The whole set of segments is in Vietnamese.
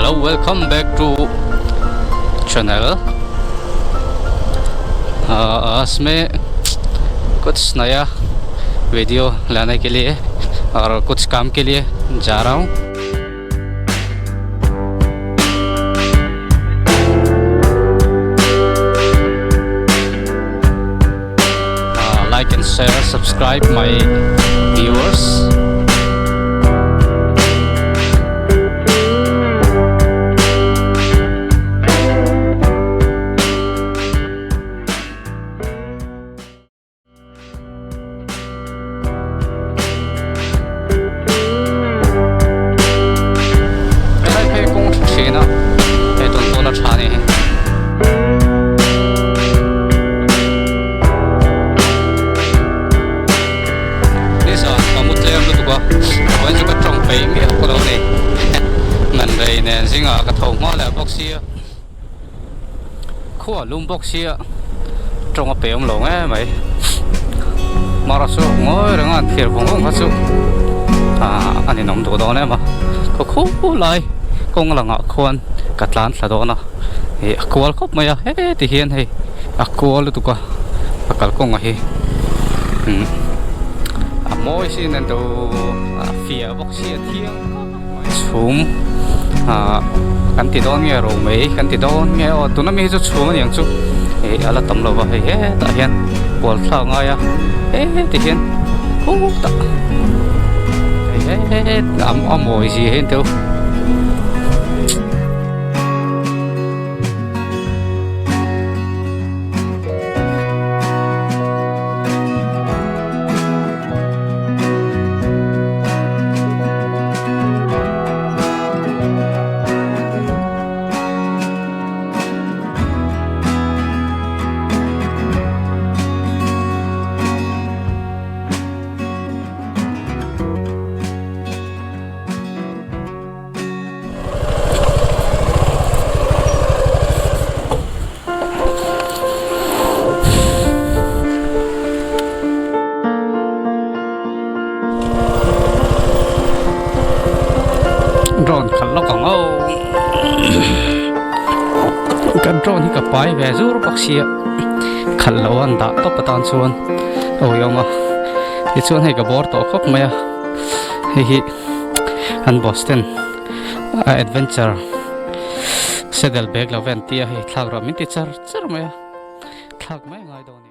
Hello, welcome back to channel. इसमें कुछ नया वीडियो लाने के लिए और कुछ काम के लिए जा रहा हूँ. Like and share, subscribe my viewers. Khua lung bốc xia trong cái bể lồng ấy mày mà ra số ngồi đang ăn thiệt phong phong phát số anh ấy nóng đồ đó này mà có khô lại công là ngọ khoan cắt lan là đó nè thì quál khóc mày hết thì hiền hay quál luôn tụi qua cắt công à hi mỗi xin nên đồ phía bốc xia thiêng Jhum kan ti don nghe rồi mấy kan ti don nghe tụi nó mới cho xuống những chút ấy là tầm lâu vậy hết tại hiện buồn sao ngay à hết thì hiện cũng tạ hết ấm mồi gì hết đâu. Drone khẩn lóc cổng ô cái drone thì cả bài về rú bác sĩ khẩn lâu anh đã tóc tan xuân ôi ông à thì xuân hay cả bor tổ khóc mày hi anh Boston adventure sedel bag la ventia hi thlag ra min ti char mày thlag mai ngai do ni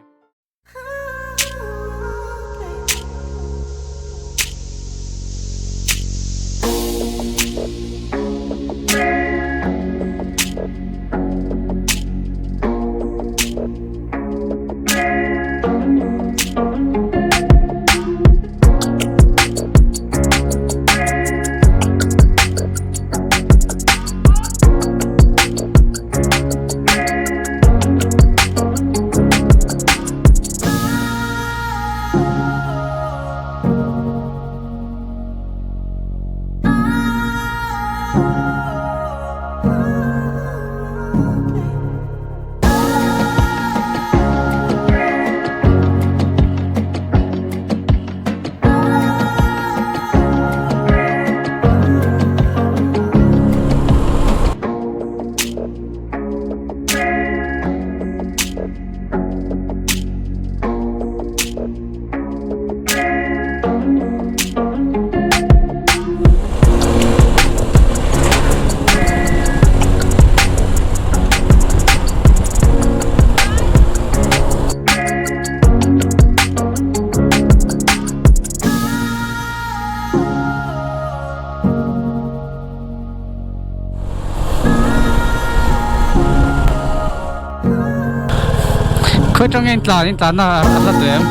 khơi trong anh ta na ăn là tụi em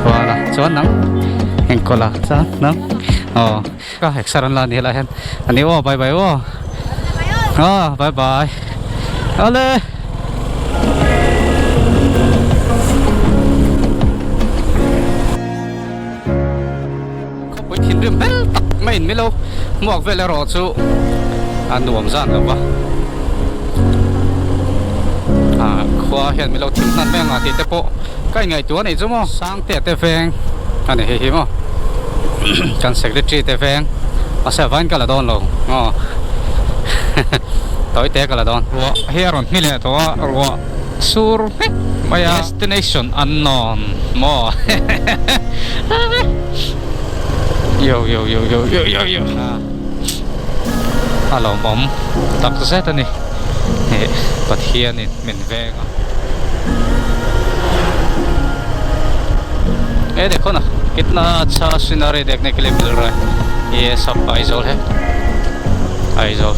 qua là chọn nắng anh coi là chọn nắng có hẹn sao là này là hen anh yêu bye bye bye bye ale không phải thiên đường bel tắc mấy lâu mua về là rồi chú anh nuông gian được không khoa hiện mình lâu thím năn mẹ ngà thì tế bộ cái ngày chúa này giúp không sang tiệt tế phèn anh này hiếm không cần secretary tế phèn ở sẽ ván cả là đòn lồng Toi te kala don. Ruo hieron miljoona tuo ruo sur maja Destination unknown. Mo. Yo. Alo mom. Tak sa ta ni. Pat hian in min vega. देखो ना कितना अच्छा सीनरी देखने के लिए मिल रहा है ये सब आइजोल है आइजोल